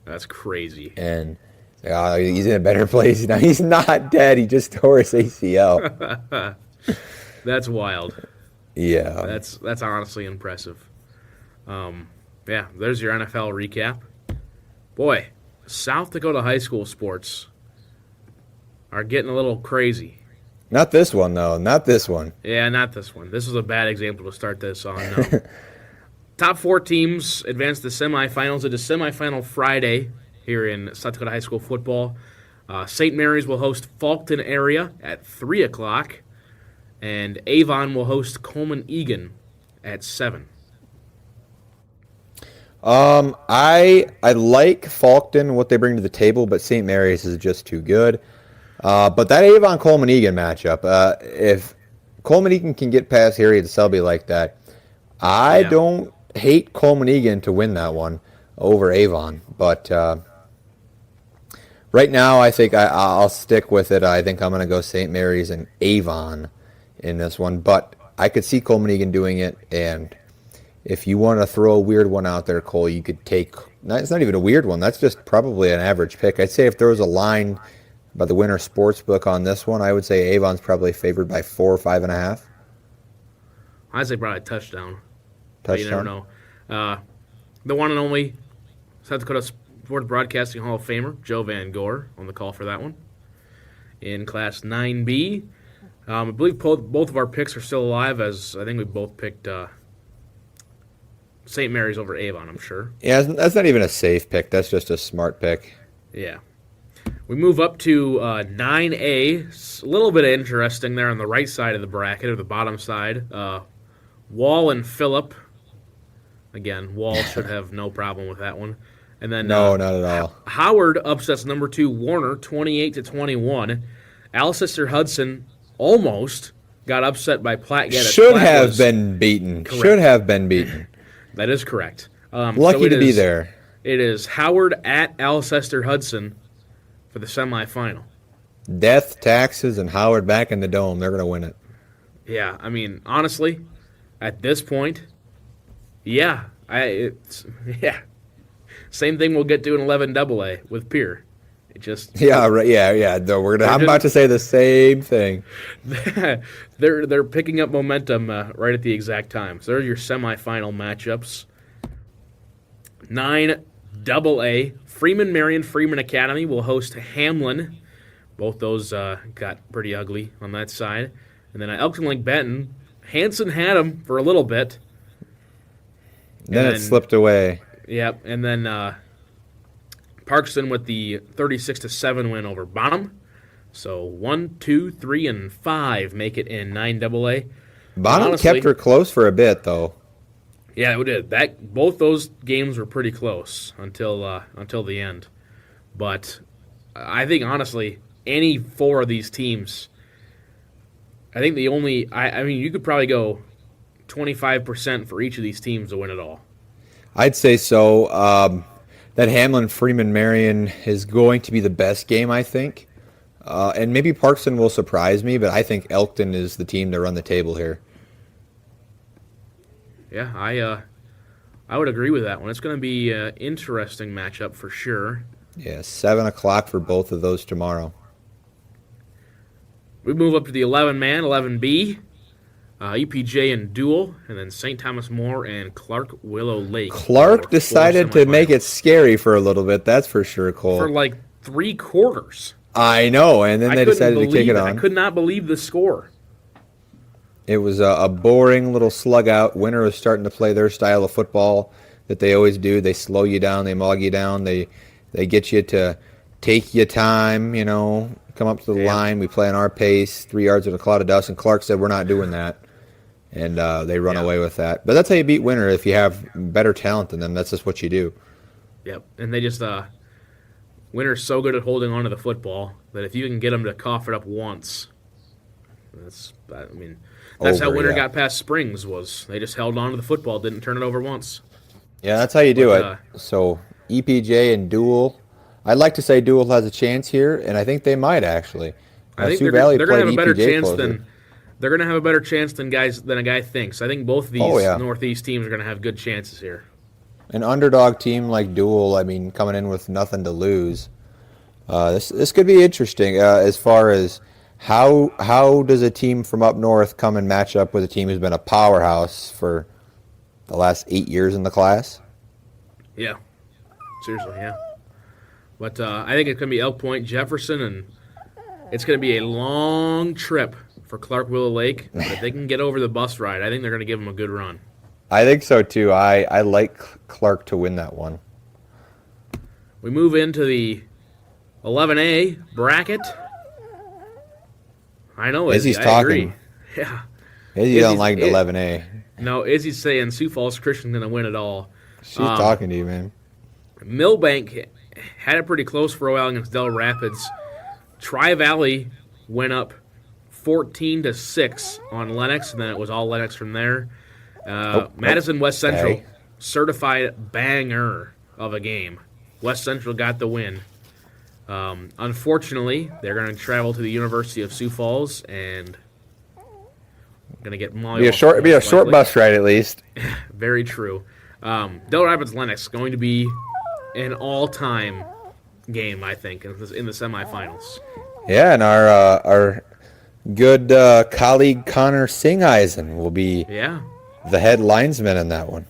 That's crazy. And he's in a better place now. He's not dead. He just tore his ACL. That's wild. Yeah. That's honestly impressive. Yeah, there's your NFL recap. Boy, South Dakota high school sports are getting a little crazy. Not this one, though. Not this one. Yeah, not this one. This was a bad example to start this on. Top 4 teams advance to the semifinals. It is semifinal Friday here in South Dakota high school football. St. Mary's will host Faulkton area at 3 o'clock, and Avon will host Coleman Egan at 7. I like Faulkton, what they bring to the table, but St. Mary's is just too good. But that Avon Coleman Egan matchup, if Coleman Egan can get past Harriet Selby like that, I don't hate Coleman Egan to win that one over Avon. But right now, I think I'll stick with it. I think I'm going to go St. Mary's and Avon in this one. But I could see Coleman Egan doing it, and if you want to throw a weird one out there, Cole, you could take – it's not even a weird one. That's just probably an average pick. I'd say if there was a line by the Winter Sportsbook on this one, I would say Avon's probably favored by 4 or 5.5. I'd say probably a touchdown. Touchdown? You never know. The one and only South Dakota Sports Broadcasting Hall of Famer, Joe Van Gore, on the call for that one. In Class 9B. I believe both of our picks are still alive, as I think we both picked St. Mary's over Avon, I'm sure. Yeah, that's not even a safe pick. That's just a smart pick. Yeah. We move up to 9A. It's a little bit interesting there on the right side of the bracket, or the bottom side. Wall and Phillip. Again, Wall should have no problem with that one. And then no, not at all. Howard upsets number 2 Warner 28-21. Alcester Hudson almost got upset by Platte. Should have been beaten. Correct. Should have been beaten. That is correct. Lucky to be there. It is Howard at Alcester Hudson for the semifinal. Death, taxes, and Howard back in the dome. They're going to win it. Yeah, I mean, honestly, at this point, same thing we'll get to in 11AA with Pier. It just right. I'm about to say the same thing. They're picking up momentum right at the exact time. So there's your semifinal matchups. 9AA, Freeman Marion Freeman Academy will host Hamlin. Both those got pretty ugly on that side. And then Elkton Lake Benton, Hanson had them for a little bit. Then it slipped away. Yep, and then Parkston with the 36-7 win over Bonham. So 1, 2, 3, and 5 make it in 9AA. Bonham honestly kept her close for a bit, though. Yeah, it did. Both those games were pretty close until the end. But I think honestly, any 4 of these teams I think the only I mean you could probably go 25% for each of these teams to win it all. I'd say so. That Hamlin-Freeman-Marion is going to be the best game, I think. And maybe Parkson will surprise me, but I think Elkton is the team to run the table here. Yeah, I would agree with that one. It's going to be an interesting matchup for sure. Yeah, 7 o'clock for both of those tomorrow. We move up to the 11-man, 11B, EPJ and Dual, and then St. Thomas More and Clark Willow Lake. Clark decided to make it scary for a little bit, that's for sure, Cole. For like 3 quarters. I know, and then they decided to kick it on. I could not believe the score. It was a boring little slug out. Winter was starting to play their style of football that they always do. They slow you down, they mog you down, they get you to take your time, come up to the line. We play on our pace, 3 yards in a cloud of dust, and Clark said, we're not doing that. And they run away with that. But that's how you beat Winter. If you have better talent than them, that's just what you do. Yep, and they just Winter's so good at holding on to the football that if you can get them to cough it up once, that's how Winter got past Springs. Was they just held on to the football, didn't turn it over once. Yeah, that's how you do it. So EPJ and Dual. I'd like to say Dual has a chance here, and I think they might actually. I think they're going to have a better chance than they're going to have a better chance than a guy thinks. I think both of these Northeast teams are going to have good chances here. An underdog team like Dual, coming in with nothing to lose. This could be interesting as far as how does a team from up north come and match up with a team who's been a powerhouse for the last 8 years in the class? Yeah, seriously, yeah. But I think it's going to be Elk Point, Jefferson, and it's going to be a long trip for Clark Willow Lake. But if they can get over the bus ride, I think they're going to give them a good run. I think so, too. I like Clark to win that one. We move into the 11A bracket. I know, Izzy's I talking. agree. Yeah. Izzy don't like 11A. No, Izzy's saying Sioux Falls Christian's going to win it all. She's talking to you, man. Millbank had it pretty close for a while against Del Rapids. Tri-Valley went up 14-6 on Lennox, and then it was all Lennox from there. Madison West Central, certified banger of a game. West Central got the win. Unfortunately, they're going to travel to the University of Sioux Falls and going to get mollywopped. Be a short bus ride at least. Very true. Del Rapids Lennox going to be an all-time game, I think, in the semifinals. Yeah, and our good colleague Connor Singeisen will be the head linesman in that one.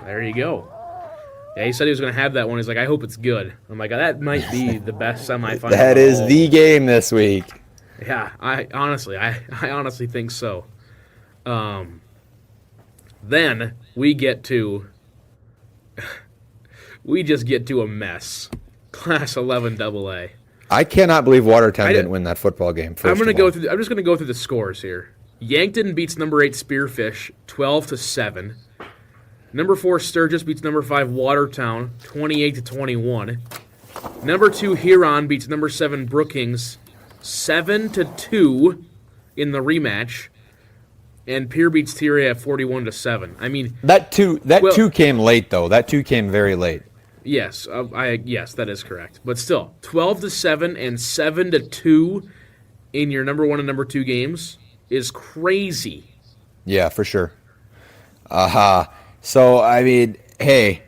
There you go. Yeah, he said he was going to have that one. He's like, I hope it's good. I'm like, that might be the best semifinal. That is the game this week. Yeah, I honestly think so. Then we just get to a mess. Class 11 AA. I cannot believe Watertown didn't win that football game. I'm just going to go through the scores here. Yankton beats number 8 Spearfish 12-7. Number 4 Sturgis beats number 5 Watertown 28-21. Number 2 Huron beats number 7 Brookings 7-2 in the rematch. And Pierre beats Thierry at 41-7. I mean, that two came late though. That 2 came very late. Yes, yes, that is correct. But still, 12-7 and 7-2 in your number 1 and number 2 games is crazy. Yeah, for sure. So I mean, hey,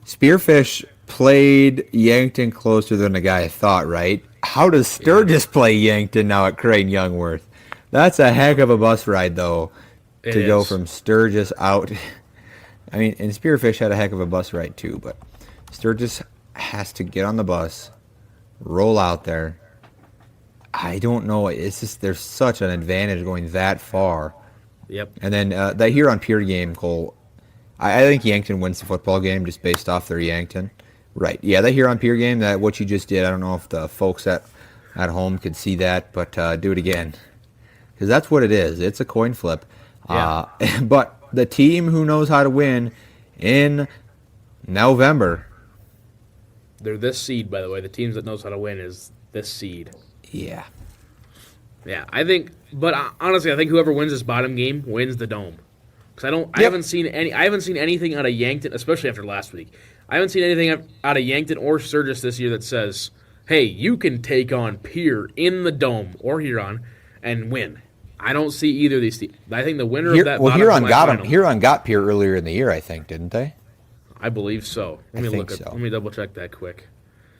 Spearfish played Yankton closer than the guy thought, right? How does Sturgis play Yankton now at Crane Youngworth? That's a heck of a bus ride, though, to go from Sturgis out. I mean, and Spearfish had a heck of a bus ride, too, but Sturgis has to get on the bus, roll out there. I don't know. It's just there's such an advantage going that far. Yep. And then that Huron-Pierre game, Cole, I think Yankton wins the football game just based off their Yankton. Right. Yeah, that Huron-Pierre game, that what you just did, I don't know if the folks at home could see that, but do it again. Because that's what it is. It's a coin flip. Yeah. But the team who knows how to win in November. They're this seed, by the way. The teams that knows how to win is this seed. Yeah. Yeah, but honestly, I think whoever wins this bottom game wins the Dome. Because I haven't seen anything out of Yankton, especially after last week. I haven't seen anything out of Yankton or Sturgis this year that says, "Hey, you can take on Pier in the Dome or Huron and win." I don't see either of these teams. I think the winner of that. Well, Huron got him. Huron got Pier earlier in the year, I think, didn't they? I believe so. Let me so. Let me double check that quick.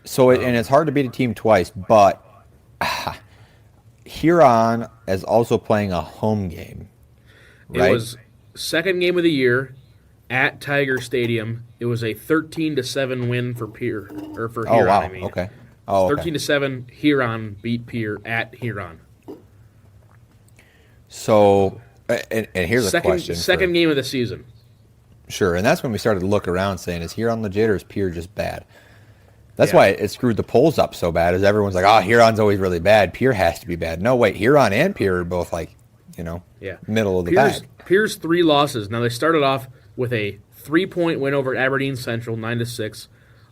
So, and it's hard to beat a team twice, but Huron is also playing a home game. Right? It was second game of the year at Tiger Stadium. It was a 13-7 win for Pier or for Huron. Oh wow! I mean. Okay. 13-7. Huron beat Pier at Huron. So, and here's a question: second game of the season. Sure, and that's when we started to look around, saying, "Is Huron legit or is Pier just bad?" That's why it screwed the polls up so bad. Is everyone's like, "Oh, Huron's always really bad. Pier has to be bad." No, wait, Huron and Pier are both like, middle of the bag. Pier's 3 losses. Now they started off with a 3-point win over Aberdeen Central, 9-6.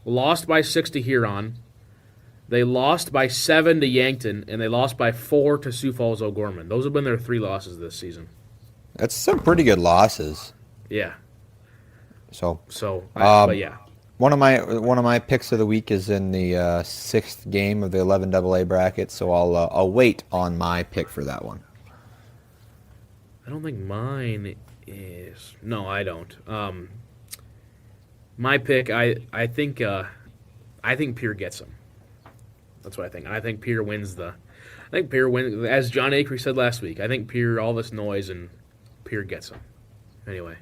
Lost by 6 to Huron. They lost by 7 to Yankton, and they lost by 4 to Sioux Falls O'Gorman. Those have been their 3 losses this season. That's some pretty good losses. Yeah. But yeah. One of my picks of the week is in the 6th game of the 11 AA bracket, so I'll wait on my pick for that one. I don't think mine is. No, I don't. My pick, I think Pier gets him. That's what I think. I think Pier wins as John Acree said last week. I think Pier, all this noise, and Pier gets him. Anyway.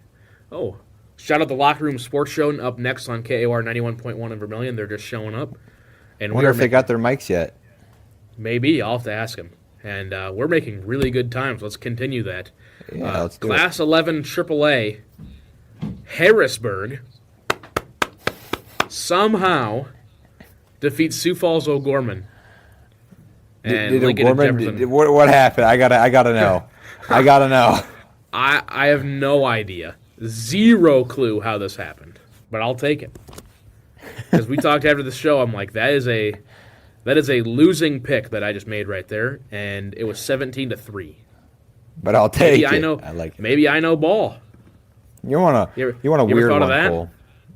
Oh, shout out the Locker Room Sports Show up next on KAOR 91.1 in Vermilion. They're just showing up. And wonder if they got their mics yet. Maybe. I'll have to ask them. And we're making really good times. Let's continue that. Yeah, let's do Class it. 11 AAA, Harrisburg somehow defeats Sioux Falls O'Gorman. And Lincoln and Jefferson. What happened? I gotta know. I gotta know. I have no idea. Zero clue how this happened, but I'll take it. Because we talked after the show, I'm like, that is a losing pick that I just made right there, and it was 17-3. But I'll take it. I like it. Maybe I know ball. You want a weird one, that? Cole?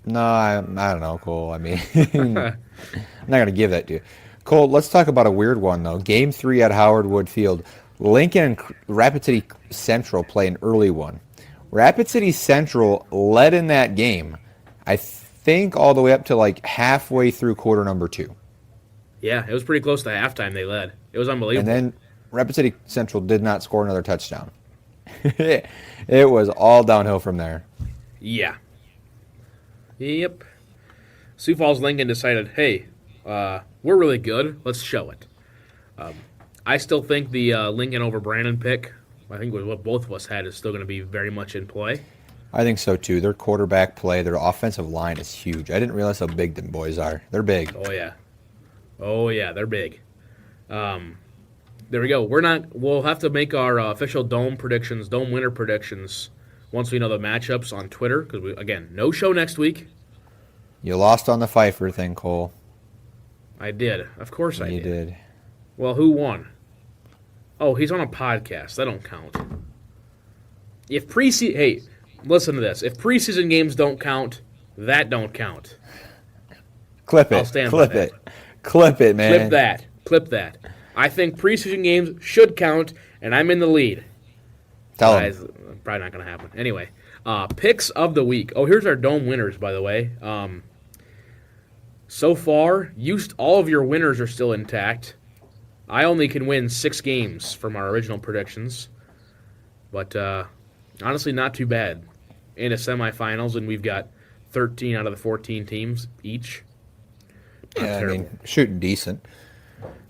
No, I don't know, Cole. I mean, I'm not gonna give that to you, Cole. Let's talk about a weird one though. Game 3 at Howard Wood Field. Lincoln and Rapid City Central play an early one. Rapid City Central led in that game, I think, all the way up to like halfway through quarter number 2. Yeah, it was pretty close to halftime. They led. It was unbelievable. And then Rapid City Central did not score another touchdown. It was all downhill from there. Yeah. Yep. Sioux Falls Lincoln decided, hey, we're really good. Let's show it. I still think the Lincoln over Brandon pick, I think what both of us had, is still going to be very much in play. I think so, too. Their quarterback play, their offensive line is huge. I didn't realize how big them boys are. They're big. Oh, yeah, they're big. There we go. We'll have to make our official Dome winner predictions, once we know the matchups on Twitter. Because, again, no show next week. You lost on the Pfeiffer thing, Cole. I did. Of course I did. You did. Well, who won? Oh, he's on a podcast. That don't count. Hey, listen to this. If preseason games don't count, that don't count. Clip it. I'll stand Clip by it. Clip it, man. Clip that. I think preseason games should count, and I'm in the lead. Tell him. Probably not going to happen. Anyway, picks of the week. Oh, here's our Dome winners, by the way. So far, all of your winners are still intact. I only can win 6 games from our original predictions. But honestly, not too bad. In a semifinals, and we've got 13 out of the 14 teams each. Yeah, I mean, shooting decent.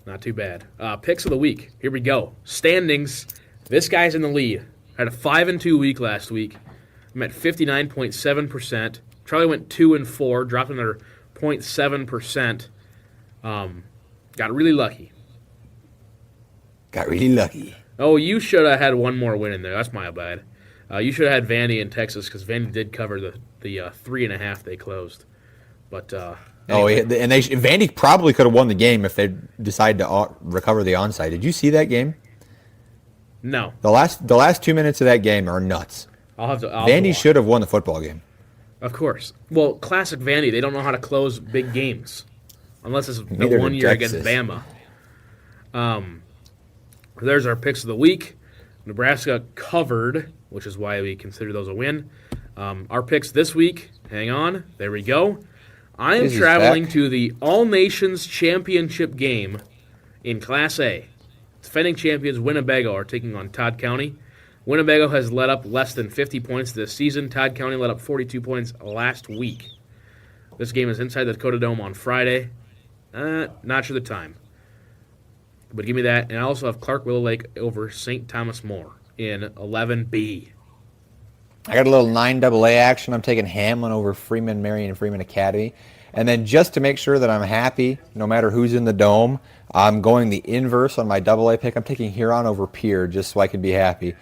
Not too bad. Picks of the week. Here we go. Standings. This guy's in the lead. Had a 5-2 week last week. I'm at 59.7%. Charlie went 2-4, dropped another 0.7%. Got really lucky. Oh, you should have had one more win in there. That's my bad. You should have had Vandy in Texas, because Vandy did cover the 3.5 they closed. But anyway. Oh, yeah, and Vandy probably could have won the game if they decided to recover the onside. Did you see that game? No. The last 2 minutes of that game are nuts. Vandy should have won the football game. Of course. Well, classic Vandy. They don't know how to close big games, unless it's the Neither 1 did year against Texas. Bama. There's our picks of the week. Nebraska covered, which is why we consider those a win. Our picks this week. Hang on. There we go. I am traveling to the All Nations Championship game in Class A. Defending champions Winnebago are taking on Todd County. Winnebago has let up less than 50 points this season. Todd County let up 42 points last week. This game is inside the Dakota Dome on Friday. Not sure the time. But give me that. And I also have Clark Willow Lake over St. Thomas More in 11B. I got a little 9AA action. I'm taking Hamlin over Freeman, Marion, and Freeman Academy. And then just to make sure that I'm happy, no matter who's in the dome, I'm going the inverse on my AA pick. I'm taking Huron over Pier just so I can be happy.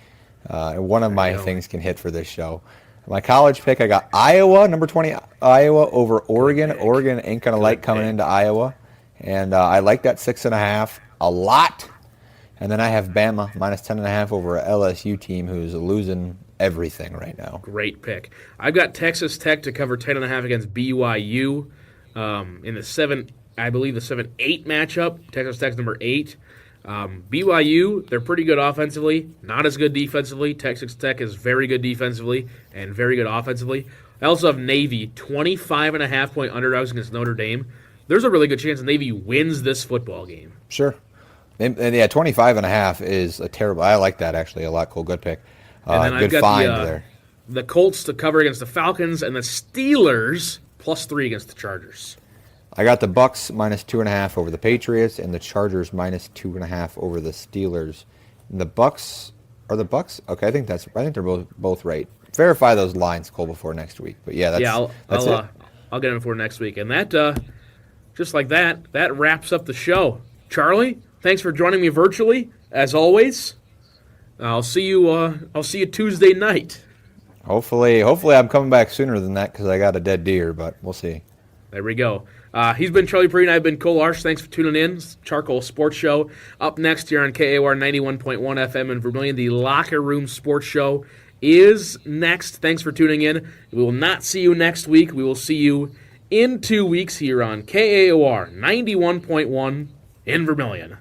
One of my things can hit for this show. My college pick, I got Iowa, number 20, Iowa over Oregon. Oregon ain't going to like coming into Iowa. And I like that 6.5 a lot. And then I have Bama minus 10.5 over a LSU team who's losing everything right now. Great pick. I've got Texas Tech to cover 10.5 against BYU in the 7-8 matchup. Texas Tech's number 8. BYU, they're pretty good offensively, not as good defensively. Texas Tech is very good defensively and very good offensively. I also have Navy, 25.5-point underdogs against Notre Dame. There's a really good chance Navy wins this football game. Sure. And yeah, 25.5 is a terrible. I like that actually a lot. Cool, good pick. And then good I've find got there. The Colts to cover against the Falcons and the Steelers +3 against the Chargers. I got the Bucks minus 2.5 over the Patriots and the Chargers minus 2.5 over the Steelers. And the Bucks are the Bucks. Okay, I think they're both right. Verify those lines, Cole, before next week. But yeah, that's it. I'll get them for next week. And that, just like that wraps up the show. Charlie, thanks for joining me virtually as always. I'll see you Tuesday night. Hopefully I'm coming back sooner than that because I got a dead deer, but we'll see. There we go. He's been Charlie Prien. I've been Cole Larsch. Thanks for tuning in. CharCole Sports Show. Up next here on KAOR 91.1 FM in Vermilion, the Locker Room Sports Show is next. Thanks for tuning in. We will not see you next week. We will see you in 2 weeks here on KAOR 91.1 in Vermilion.